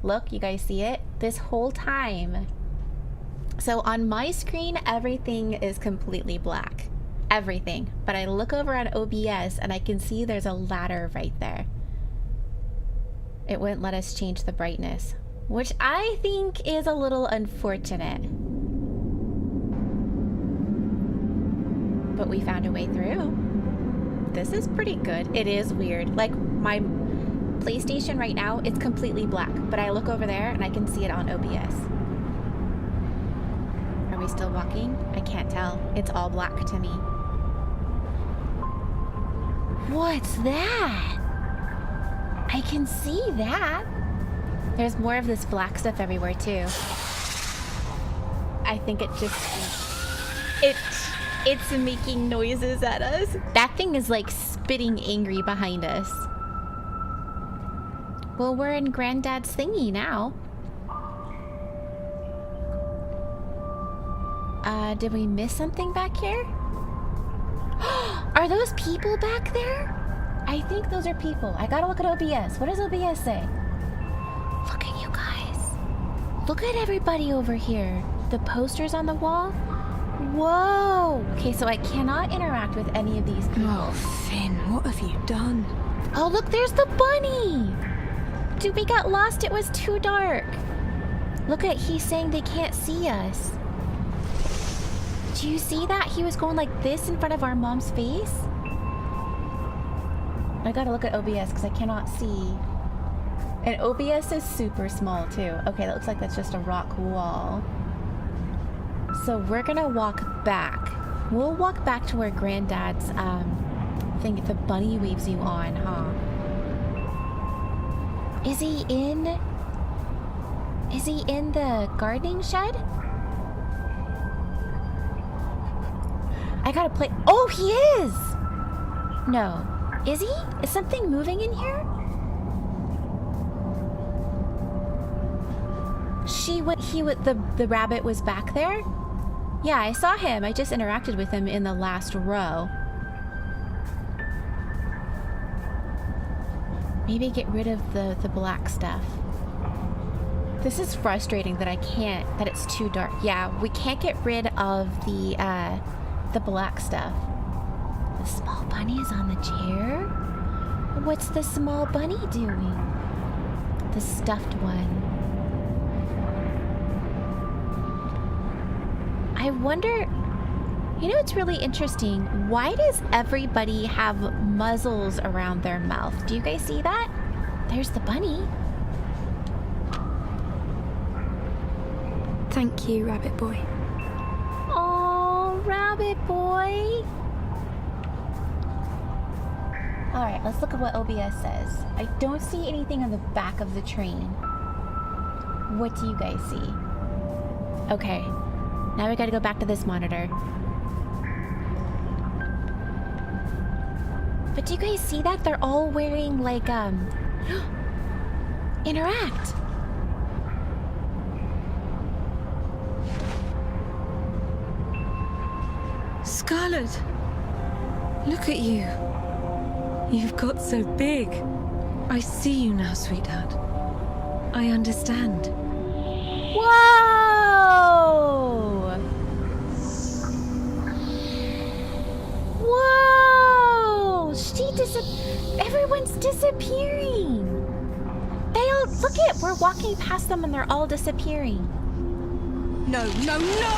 Look, you guys see it? This whole time. So on my screen, everything is completely black. Everything. But I look over on OBS and I can see there's a ladder right there. It wouldn't let us change the brightness, which I think is a little unfortunate. But we found a way through. This is pretty good. It is weird. Like my PlayStation right now, it's completely black, but I look over there and I can see it on OBS. Are we still walking? I can't tell. It's all black to me. What's that? I can see that. There's more of this black stuff everywhere too. I think it just... It's making noises at us. That thing is like spitting angry behind us. Well, we're in Granddad's thingy now. Did we miss something back here? Are those people back there? I think those are people. I gotta look at OBS. What does OBS say? Look at you guys. Look at everybody over here. The posters on the wall. Whoa. Okay, so I cannot interact with any of these people. Oh, Finn, what have you done? Oh, look, there's the bunny. Dude, we got lost. It was too dark. Look at, he's saying they can't see us. Do you see that? He was going like this in front of our mom's face. I gotta look at OBS because I cannot see. And OBS is super small too. Okay, that looks like that's just a rock wall. So we're gonna walk back. We'll walk back to where Granddad's thing, the bunny waves you on, huh? Is he in the gardening shed? I gotta play. Oh, he is! No. Is he? Is something moving in here? The rabbit was back there? Yeah, I saw him. I just interacted with him in the last row. Maybe get rid of the black stuff. This is frustrating that I can't, that it's too dark. Yeah, we can't get rid of the black stuff. The small bunny is on the chair? What's the small bunny doing? The stuffed one. I wonder, you know, it's really interesting. Why does everybody have muzzles around their mouth? Do you guys see that? There's the bunny. Thank you, Rabbit Boy. Oh, Rabbit Boy. All right, let's look at what OBS says. I don't see anything on the back of the train. What do you guys see? Okay, now we gotta go back to this monitor. But do you guys see that? They're all wearing like, interact. Scarlett, look at you. You've got so big. I see you now, sweetheart. I understand. Whoa! Whoa! Everyone's disappearing. They all, look at, we're walking past them and they're all disappearing. No, no, no!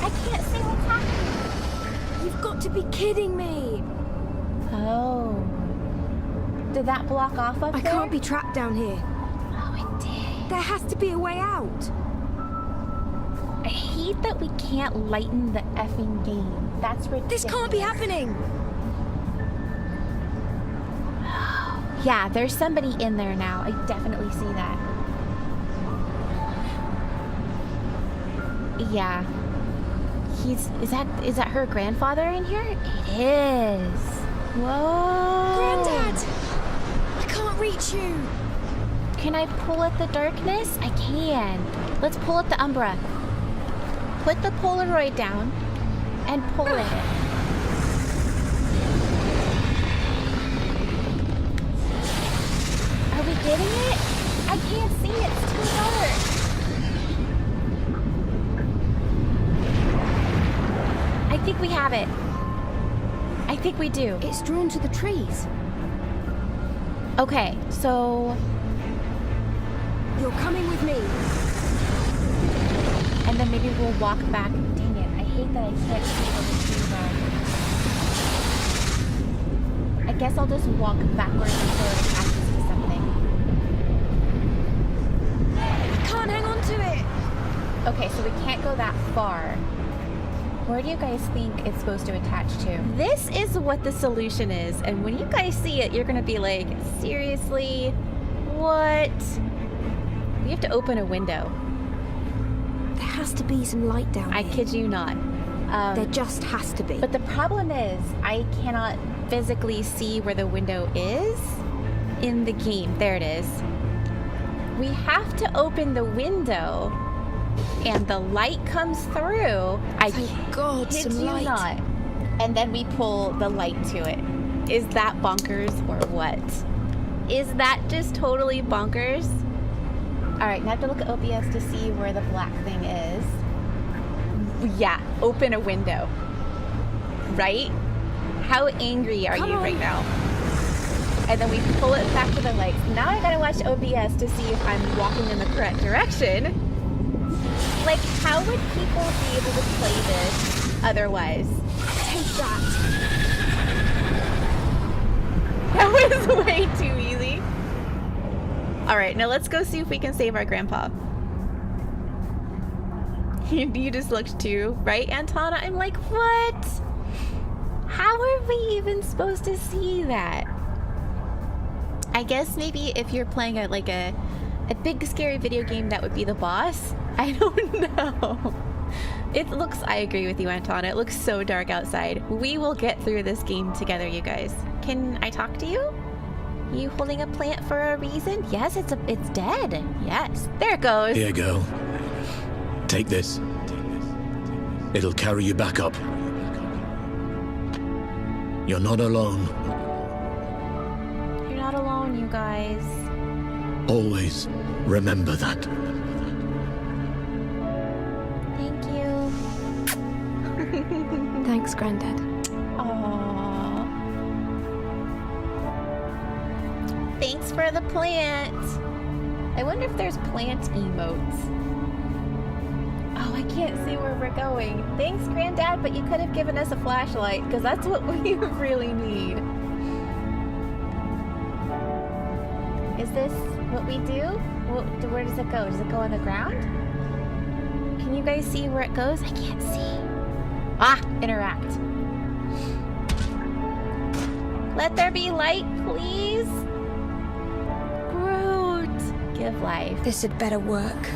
I can't see what's happening. You've got to be kidding me. Oh. Did that block off up I there? can't be trapped down here. Oh, it did. There has to be a way out. I hate that we can't lighten the effing game. That's ridiculous. This can't be happening. Yeah, there's somebody in there now. I definitely see that. Yeah. Is that her grandfather in here? It is. Whoa. Granddad! I can't reach you. Can I pull at the darkness? I can. Let's pull at the Umbra. Put the Polaroid down and pull at it. Are we getting it? I can't see it. It's too dark. I think we have it. I think we do. It's drawn to the trees. Okay, so... You're coming with me. And then maybe we'll walk back. Dang it, I hate that I can't see where the trees are. I guess I'll just walk backwards until it attaches to something. I can't hang on to it. Okay, so we can't go that far. Where do you guys think it's supposed to attach to? This is what the solution is, and when you guys see it, you're gonna be like, seriously? What? We have to open a window. There has to be some light down I here. kid you not. There just has to be. But the problem is, I cannot physically see where the window is in the game. There it is. We have to open the window, and the light comes through. Thank God, kid some you light. not. And then we pull the light to it. Is that bonkers or what? Is that just totally bonkers? All right, now I have to look at OBS to see where the black thing is. Yeah, open a window. Right? How angry are Come you on. right now? And then we pull it back to the lights. Now I gotta watch OBS to see if I'm walking in the correct direction. Like, how would people be able to play this otherwise? Take that. That was way too easy. All right, now let's go see if we can save our grandpa. You just looked too, right, Antana? I'm like, what? How are we even supposed to see that? I guess maybe if you're playing a big scary video game, that would be the boss. I don't know. It looks, I agree with you, Antana. It looks so dark outside. We will get through this game together, you guys. Can I talk to you? You holding a plant for a reason? Yes, it's dead. Yes. There it goes. Here you go. Take this. It'll carry you back up. You're not alone. You're not alone, you guys. Always remember that. Thank you. Thanks, Granddad. Aww. Thanks for the plant. I wonder if there's plant emotes. Oh, I can't see where we're going. Thanks, Granddad, but you could have given us a flashlight, because that's what we really need. Is this what we do? Where does it go? Does it go on the ground? Can you guys see where it goes? I can't see. Ah, interact. Let there be light, please. Groot. Give life. This had better work.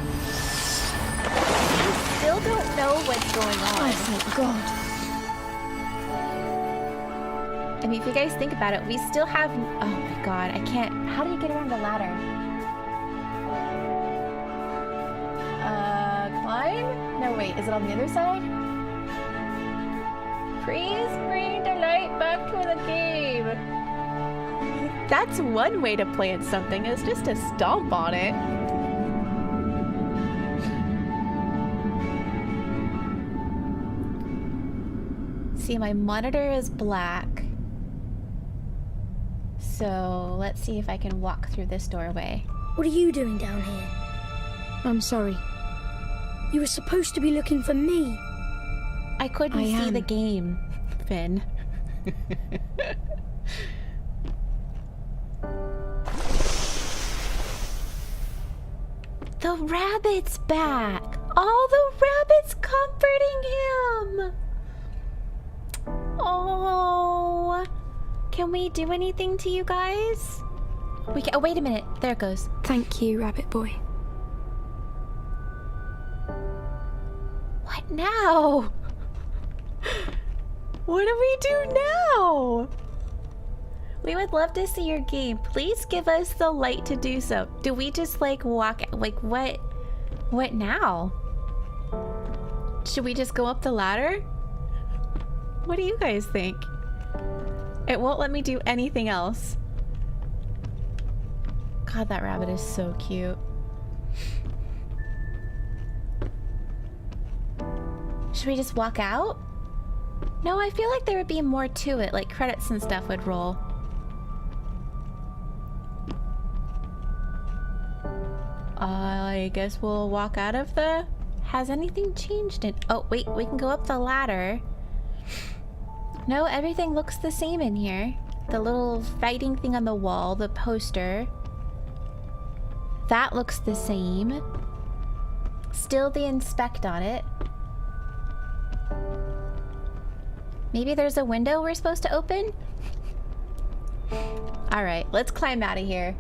Still don't know what's going on. Oh, thank God. I mean, if you guys think about it, we still have... Oh my god, I can't... How do you get around the ladder? Climb? No, wait, is it on the other side? Please bring the light back to the game. That's one way to plant something, is just to stomp on it. See, my monitor is black. So let's see if I can walk through this doorway. What are you doing down here? I'm sorry. You were supposed to be looking for me. I couldn't I see am. the game, Finn. The rabbit's back! All the rabbits comforting him! Oh, can we do anything to you guys? We can, oh, wait a minute. There it goes. Thank you, Rabbit Boy. What now? What do we do now? We would love to see your game. Please give us the light to do so. Do we just like walk, like what now? Should we just go up the ladder? What do you guys think? It won't let me do anything else. God, that rabbit is so cute. Should we just walk out? No, I feel like there would be more to it, like credits and stuff would roll. I guess we'll walk out of the... Has anything changed in... Oh, wait, we can go up the ladder. No, everything looks the same in here. The little fighting thing on the wall, the poster. That looks the same. Still the inspect on it. Maybe there's a window we're supposed to open? Alright, let's climb out of here.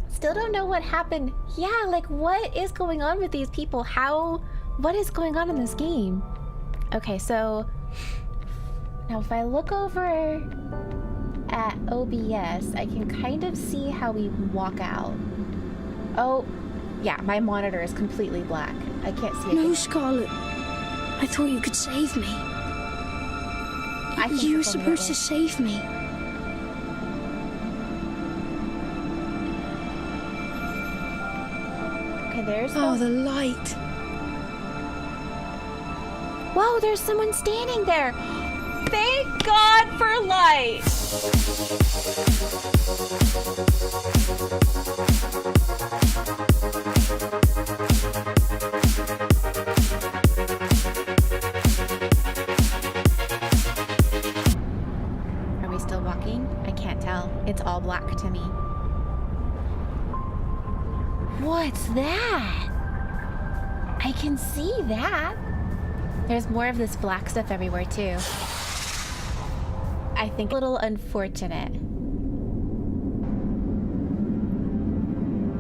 Still don't know what happened. Yeah, like what is going on with these people? What is going on in this game? Okay, so now if I look over at OBS, I can kind of see how we walk out. Oh, yeah, my monitor is completely black. I can't see it. No, Scarlett. I thought you could save me. You were supposed to save me. Okay, there's the light. Whoa, there's someone standing there. Thank God for light. Are we still walking? I can't tell. It's all black to me. What's that? I can see that. There's more of this black stuff everywhere too. I think a little unfortunate.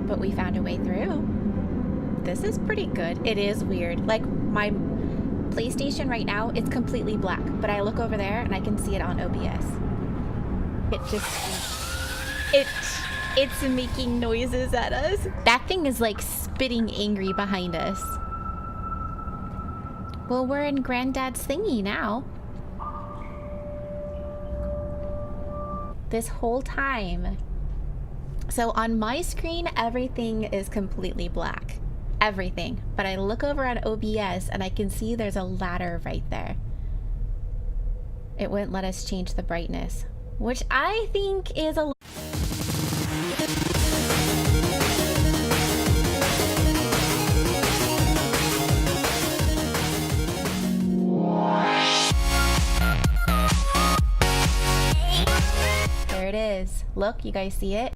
But we found a way through. This is pretty good. It is weird. Like my PlayStation right now, it's completely black. But I look over there and I can see it on OBS. It's making noises at us. That thing is like spitting angry behind us. Well, we're in Granddad's thingy now. This whole time. So on my screen, everything is completely black. Everything. But I look over on OBS and I can see there's a ladder right there. It wouldn't let us change the brightness, which I think is a... There it is. Look, you guys see it?